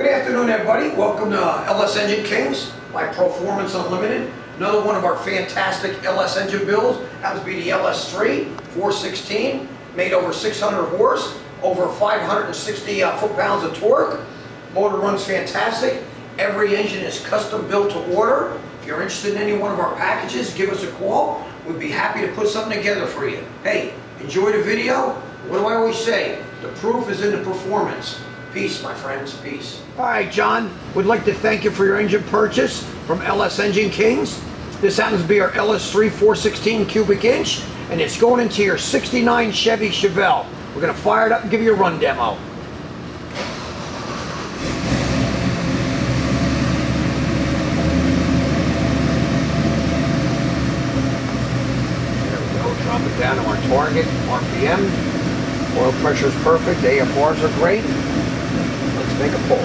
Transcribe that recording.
Good afternoon, everybody. Welcome to LS Engine Kings by Performance Unlimited. Another one of our fantastic LS engine builds. Happens to be the LS3 416, made over 600 horse, over 560 foot-pounds of torque. Motor runs fantastic. Every engine is custom built to order. If you're interested in any one of our packages, give us a call. We'd be happy to put something together for you. Hey, enjoy the video. What do I always say? The proof is in the performance. Peace, my friends, peace. All right, John, we'd like to thank you for your engine purchase from LS Engine Kings. This happens to be our LS3 416 cubic inch, and it's going into your 69 Chevy Chevelle. We're gonna fire it up and give you a run demo. There we go, drop it down to our target, RPM. Oil pressure is perfect, AFRs are great. Let's make a pull.